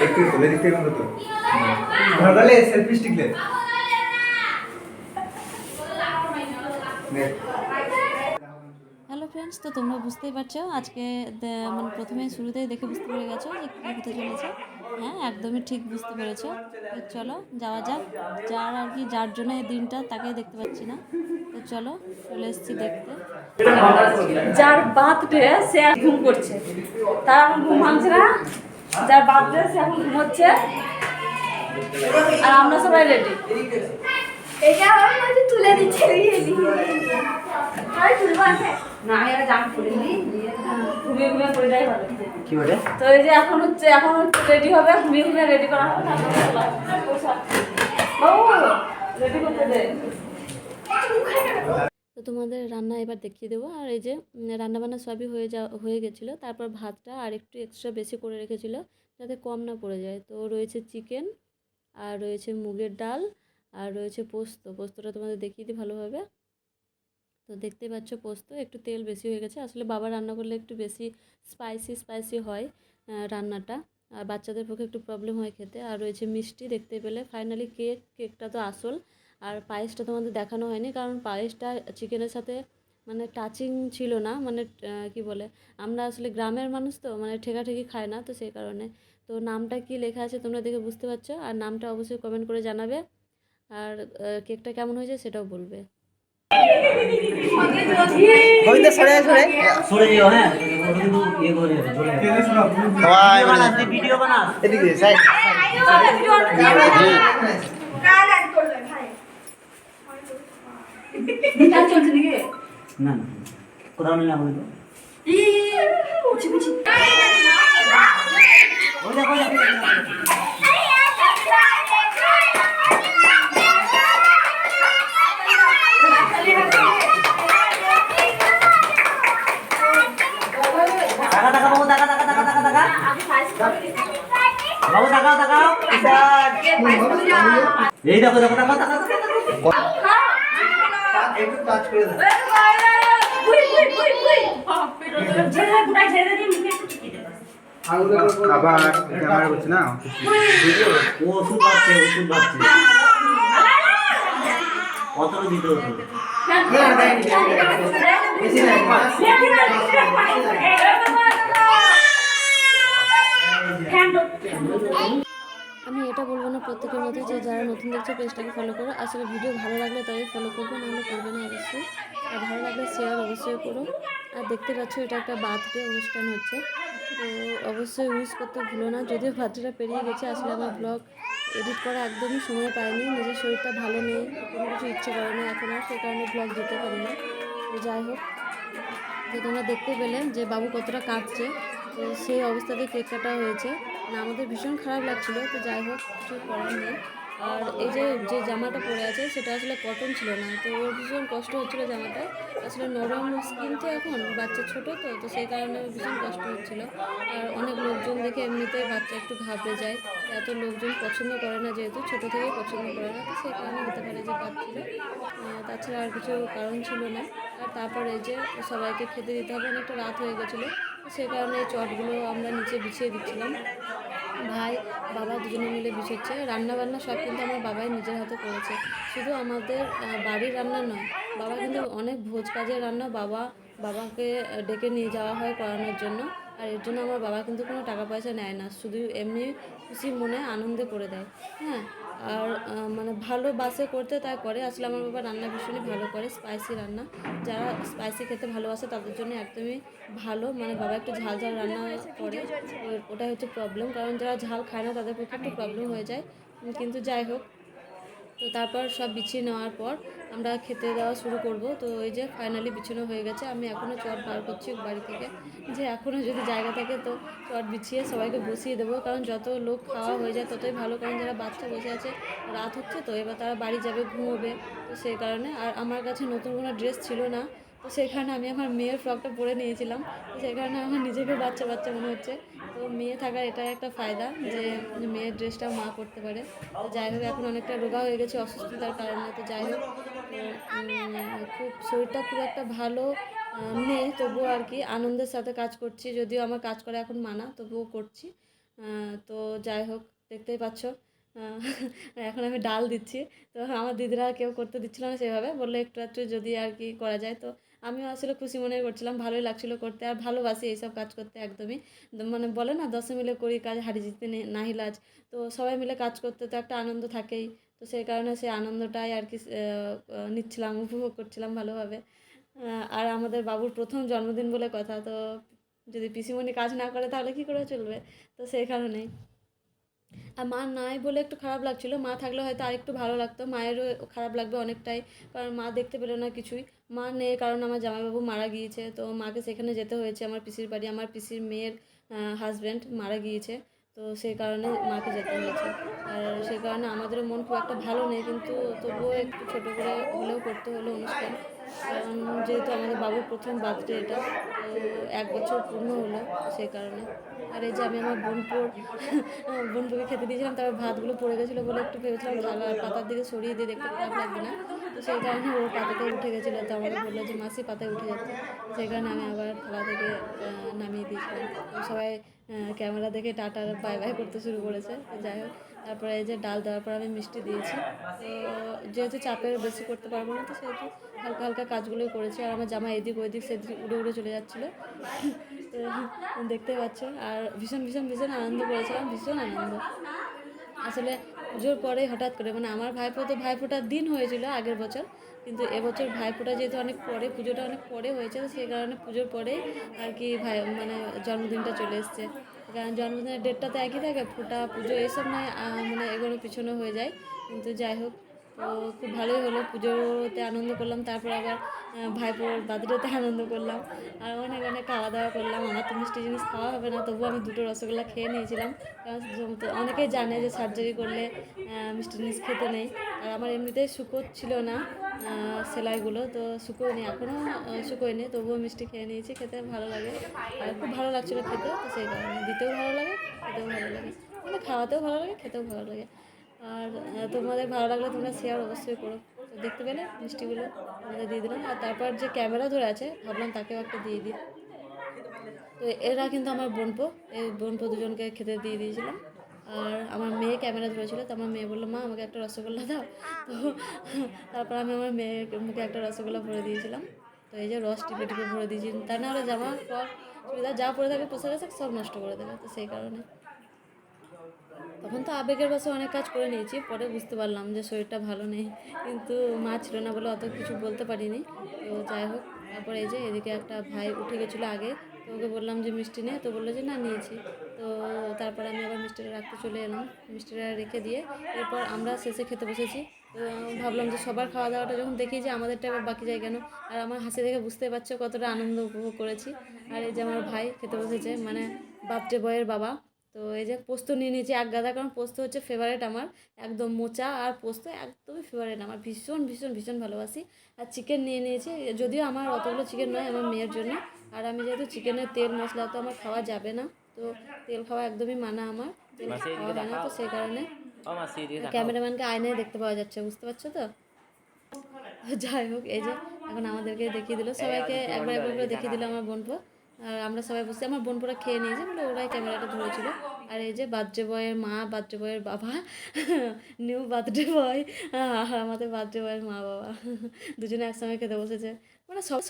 একটু তুলে দিতে হবে তো ঘরগালে সেলফি স্টিক দে হ্যালো ফ্রেন্ডস, তো তোমরা বুঝতেই পারছো আজকে মানে প্রথমে শুরুতেই দেখে বুঝতে পেরে গেছো যে কী হতে চলেছে। হ্যাঁ, একদমই ঠিক বুঝতে পেরেছো। তো চলো যাওয়া যাক। যার আর কি যার জন্য এই দিনটা তাকে দেখতে পাচ্ছি না, তো চলো চলে এসেছি দেখতে। যার বার্থডে সে ঘুম করছে, তার এখন ঘুম ভাঙছে না। যার বার্থডে সে এখন ঘুমোচ্ছে আর আমরা সবাই রেডি। এটা আমার মাঝে তুলে দিচ্ছে না এরা জাম করে নি ঘুমিয়ে ঘুমিয়ে করে দেয় ভালো কি বলে তো এই যে এখন হচ্ছে রেডি হবে, ঘুমিয়ে ঘুমিয়ে রেডি করা হবে। বাবু রেডি করতে দে। তো তোমাদের রান্না এবার দেখিয়ে দেবো। আর এই যে রান্নাবান্না সবই হয়ে গেছিলো। তারপর ভাতটা আর একটু এক্সট্রা বেশি করে রেখেছিলো যাতে কম না পড়ে যায়। তো রয়েছে চিকেন, আর রয়েছে মুগের ডাল, আর রয়েছে পোস্তটা তোমাদের দেখিয়ে দিই ভালোভাবে। তো দেখতে পাচ্ছ পোস্ত একটু তেল বেশি হয়ে গেছে। আসলে বাবা রান্না করলে একটু বেশি স্পাইসি হয় রান্নাটা, আর বাচ্চাদের পক্ষে একটু প্রবলেম হয় খেতে। আর রয়েছে মিষ্টি দেখতে পেলে। ফাইনালি কেকটা তো আসল। আর পায়েসটা তোমাদের দেখানো হয়নি কারণ পায়েসটা চিকেনের সাথে মানে টাচিং ছিল না। মানে কি বলে, আমরা আসলে গ্রামের মানুষ তো মানে ঠেকাঠেকি খায় না, তো সেই কারণে। তো নামটা কি লেখা আছে তোমরা দেখে বুঝতে পারছো, আর নামটা অবশ্যই কমেন্ট করে জানাবে। আর কেকটা কেমন হয়েছে সেটাও বলবে। গোবিন্দ সরে সরে যাও। হ্যাঁ ওটা কিন্তু ইয়ে করে চলে সবাই বানা ভিডিও বানা এদিকে সাইড না না কোথাও নিলাম বলো বাবু তাকাও এই দেখো তাকাও একটু টাচ করে দাও আবার ক্যামেরা করছে না ও ওষুধ ভাবছে কতটা দিতে হতো। আমি এটা বলবো না প্রত্যেকের মধ্যে যে যারা নতুন দেখছে পেজটাকে ফলো করো। আসলে ভিডিও ভালো লাগলে তবে ফলো করবে, নাহলে করবে না অবশ্যই। আর ভালো লাগলে শেয়ার অবশ্যই করো। আর দেখতে পাচ্ছ এটা একটা বার্থডে অনুষ্ঠান হচ্ছে, তো অবশ্যই উইশ করতে ভুলো না। যদিও বার্থডেটা পেরিয়ে গেছে, আসলে আমার ব্লগ এডিট করা একদমই সময় পাইনি। নিজের শরীরটা ভালো নেই, কোনো কিছু ইচ্ছে করে না এখন আর, সেই কারণে ব্লগ দিতে পারি না। তো যাই হোক, তো তোমরা দেখতে পেলে যে বাবু কতটা কাঁদছে। তো সেই অবস্থাতে কেক কাটা হয়েছে। মানে আমাদের ভীষণ খারাপ লাগছিলো, তো যাই হোক কিছু করার নেই। আর এই যে জামাটা পরে আছে সেটা আসলে কটন ছিল না, তো ওর ভীষণ কষ্ট হচ্ছিলো জামাটা। আসলে নরম স্কিন তো এখন, বাচ্চা ছোটো তো সেই কারণে ভীষণ কষ্ট হচ্ছিলো। আর অনেক লোকজন দেখে এমনিতেই বাচ্চা একটু ঘাবড়ে যায়। এত লোকজন পছন্দ করে না, যেহেতু ছোটো থেকেই পছন্দ করে না, তো সেই কারণে হতে পারে যে কাঁদছিলো। তাছাড়া আর কিছু কারণ ছিল না। আর তারপরে এই যে সবাইকে খেতে দিতে হবে, অনেকটা রাত হয়ে গেছিলো, সেই কারণে এই চটগুলো আমরা নিচে বিছিয়ে দিচ্ছিলাম। ভাই বাবা দুজনে মিলে বিছোচ্ছে। রান্নাবান্না সব কিন্তু আমার বাবাই নিজের হাতে করেছে। শুধু আমাদের বাড়ির রান্না নয়, বাবা কিন্তু অনেক ভোজ কাজের রান্না বাবাকে ডেকে নিয়ে যাওয়া হয় করানোর জন্য। আর এর জন্য আমার বাবা কিন্তু কোনো টাকা পয়সা নেয় না, শুধু এমনি খুশি মনে আনন্দে করে দেয়। হ্যাঁ, আর মানে ভালোবাসে করতে, তাই করে। আসলে আমার বাবা রান্না ভীষণই ভালো করে, স্পাইসি রান্না। যারা স্পাইসি খেতে ভালোবাসে তাদের জন্য একদমই ভালো। মানে বাবা একটু ঝাল রান্না করে, ওটাই হচ্ছে প্রবলেম। কারণ যারা ঝাল খায় না তাদের পক্ষে একটু প্রবলেম হয়ে যায়। কিন্তু যাই হোক, তো তারপর সব বিছিয়ে নেওয়ার পর আমরা খেতে দেওয়া শুরু করব। তো এই যে ফাইনালি বিছানো হয়ে গেছে। আমি এখনও চট বার করছি বাড়ি থেকে, যে এখনও যদি জায়গা থাকে তো চট বিছিয়ে সবাইকে বসিয়ে দেবো। কারণ যত লোক খাওয়া হয়ে যায় ততই ভালো। কারণ যারা বাচ্চা বসে আছে, রাত হচ্ছে তো এবার তারা বাড়ি যাবে, ঘুমোবে, তো সেই কারণে। আর আমার কাছে নতুন কোনো ড্রেস ছিল না, তো সেই কারণে আমি আমার মেয়ের ফ্রকটা পরে নিয়েছিলাম। তো সেই কারণে আমার নিজেকে বাচ্চা মনে হচ্ছে। তো মেয়ে থাকার এটা একটা ফায়দা যে মেয়ের ড্রেসটাও মা করতে পারে। তো যাই হোক, এখন অনেকটা রোগা হয়ে গেছে অসুস্থতার কারণে। তো যাই হোক, তো খুব শরীরটা খুব একটা ভালো নেই, তবুও আর কি আনন্দের সাথে কাজ করছি, যদিও আমার কাজ করা এখন মানা, তবুও করছি। তো যাই হোক, দেখতেই পাচ্ছ এখন আমি ডাল দিচ্ছি। তো আমার দিদিরা কেউ করতে দিচ্ছিল না সেভাবে, বললো একটু একটু যদি আর কি করা যায়। তো আমিও আসলে খুশি মনে করছিলাম, ভালোই লাগছিলো করতে, আর ভালোবাসি এইসব কাজ করতে একদমই। মানে বলে না, দশে মিলে করি কাজ, হারি জিততে নাহি লাজ। তো সবাই মিলে কাজ করতে তো একটা আনন্দ থাকেই। তো সেই কারণে সেই আনন্দটাই আর কি নিচ্ছিলাম, উপভোগ করছিলাম ভালোভাবে। আর আমাদের বাবুর প্রথম জন্মদিন বলে কথা, তো যদি পিসিমণি কাজ না করে তাহলে কী করে চলবে। তো সেই কারণেই আর মা নাই বলে একটু খারাপ লাগছিলো, মা থাকলে হয়তো আর একটু ভালো লাগতো। মায়েরও খারাপ লাগবে অনেকটাই, কারণ মা দেখতে পেলো না কিছুই। মা নেই কারণ আমার জামাইবাবু মারা গিয়েছে, তো মাকে সেখানে যেতে হয়েছে, আমার পিসির বাড়ি। আমার পিসির মেয়ের হাজব্যান্ড মারা গিয়েছে, তো সেই কারণে মাকে যেতে হয়েছে। আর সেই কারণে আমাদেরও মন খুব একটা ভালো নেই, কিন্তু তবুও একটু ছোটো করে হলেও করতে হলো অনুষ্ঠান, কারণ যেহেতু আমাদের বাবুর প্রথম বার্থডে এটা, তো 1 বছর পূর্ণ হলো, সেই কারণে। আর এই যে আমি আমার বোনপুকে খেতে দিয়েছিলাম, তারপর ভাতগুলো পড়ে গেছিলো বলে একটু ভেবেছিলাম থালা পাতার দিকে সরিয়ে দিয়ে দেখতে খারাপ লাগবে না, তো সেই কারণে ও পাতাতে উঠে গেছিলো। তো আমাকে বললো যে মাসি পাতায় উঠে যাচ্ছে, সেই কারণে আমি আবার থালা থেকে নামিয়ে দিয়েছিলাম। তো সবাই ক্যামেরা দেখে টাটা বাই বাই করতে শুরু করেছে। তো যাই হোক, তারপরে এই যে ডাল দেওয়ার পর আমি মিষ্টি দিয়েছি। তো যেহেতু চাপের বেশি করতে পারবো না, তো সেহেতু হালকা হালকা কাজগুলোই করেছি। আর আমার জামা এদিক ওইদিক সেদিক উড়ে উড়ে চলে যাচ্ছিলো, তো দেখতে পাচ্ছ। আর ভীষণ ভীষণ ভীষণ আনন্দ করেছিলাম, ভীষণ আনন্দ। আসলে পুজোর পরে হঠাৎ করে, মানে আমার ভাইফোঁটার দিন হয়েছিল আগের বছর, কিন্তু এবছর ভাইফোঁটা যেহেতু অনেক পরে, পুজোটা অনেক পরে হয়েছে, তো সেই কারণে পুজোর পরেই আর কি মানে জন্মদিনটা চলে এসছে। কারণ জন্মদিনের ডেটটা তো একই থাকে, ফোঁটা পুজো এইসব নয় মানে এগুলো পিছনে হয়ে যায়। কিন্তু যাই হোক, তো খুব ভালোই হলো, পুজোতে আনন্দ করলাম, তারপর আবার ভাইপোর বার্থডেতে আনন্দ করলাম, আর অনেক অনেক খাওয়া দাওয়া করলাম। আমার তো মিষ্টি জিনিস খাওয়া হবে না, তবুও আমি 2টো রসগোল্লা খেয়ে নিয়েছিলাম, কারণ তো অনেকেই জানে যে সার্জারি করলে মিষ্টি জিনিস খেতে নেই। আর আমার এমনিতেই শুকোচ্ছিল না সেলাইগুলো, তো শুকোয়নি, এখনও শুকোয়নি, তবুও মিষ্টি খেয়ে নিয়েছি। খেতে ভালো লাগে, আর খুব ভালো লাগছিলো খেতে, তো সেই কারণে দিতেও ভালো লাগে, খেতেও ভালো লাগে, মানে খাওয়াতেও ভালো লাগে, খেতেও ভালো লাগে। আর তোমাদের ভালো লাগলে তোমরা শেয়ার অবশ্যই করো। তো দেখতে পেলে মিষ্টিগুলো আমাদের দিয়ে দিলাম, আর তারপর যে ক্যামেরা ধরে আছে ভাবলাম তাকেও একটা দিয়ে দিই। তো এরা কিন্তু আমার বোনপো, এই বোনপো দুজনকে খেতে দিয়ে দিয়েছিলাম। আর আমার মেয়ে ক্যামেরা ধরেছিল, তো আমার মেয়ে বললো মা আমাকে একটা রসগোল্লা দাও। তো তারপর আমি আমার মেয়ের মুখে একটা রসগোল্লা ভরে দিয়েছিলাম। তো এই যে রস টিপে টিপে ভরে দিয়েছি, তা না হলে জামা ফ্রক চুড়িদার যা পরে থাকে পোশাক আশাক সব নষ্ট করে দেবে, তো সেই কারণে। তখন তো আবেগের বশে অনেক কাজ করে নিয়েছি, পরে বুঝতে পারলাম যে শরীরটা ভালো নেই, কিন্তু মা ছিল না বলে অত কিছু বলতে পারিনি। তো যাই হোক, তারপরে এই যে এদিকে একটা ভাই উঠে গেছিলো আগে, তো ওকে বললাম যে মিষ্টি নে, তো বললো যে না নিয়েছি। তো তারপর আমি আবার মিষ্টিটা রাখতে চলে এলাম, মিষ্টিটা রেখে দিয়ে এরপর আমরা শেষে খেতে বসেছি। তো ভাবলাম যে সবার খাওয়া দাওয়াটা যখন দেখি যে আমাদেরটা এবার বাকি যায় কেন, আর আমার হাসি দেখে বুঝতে পারছো কতটা আনন্দ উপভোগ করেছি। আর এই যে আমার ভাই খেতে বসেছে, মানে বার্থডে বয়ের বাবা। তো এই যে পোস্ত নিয়ে নিয়েছি 1 গাদা, কারণ পোস্ত হচ্ছে ফেভারিট আমার, একদম মোচা আর পোস্ত একদমই ফেভারিট আমার, ভীষণ ভীষণ ভীষণ ভালোবাসি। আর চিকেন নিয়ে নিয়েছি, যদিও আমার অতগুলো চিকেন নয়, আমার মেয়ের জন্য। আর আমি যেহেতু চিকেনের তেল মশলা তো আমার খাওয়া যাবে না, তো তেল খাওয়া একদমই মানা আমার, তেল খাওয়া হয় না, তো সেই কারণে ক্যামেরাম্যানকে আয়নায় দেখতে পাওয়া যাচ্ছে, বুঝতে পারছো তো। যাই হোক, এই যে এখন আমাদেরকে দেখিয়ে দিল, সবাইকে একবার একবার করে দেখিয়ে দিল আমার বোনপো। আর আমরা সবাই বসে, আমার বোনপোরা খেয়ে নিয়েছে বলে ওরাই ক্যামেরাটা ধরেছিল। আর এই যে বার্থডে বয়ের মা, বার্থডে বয়ের বাবা, নিউ বার্থডে বয়, আর আমাদের বার্থডে বয়ের মা বাবা দুজনে একসঙ্গে খেতে বসেছে, মানে সব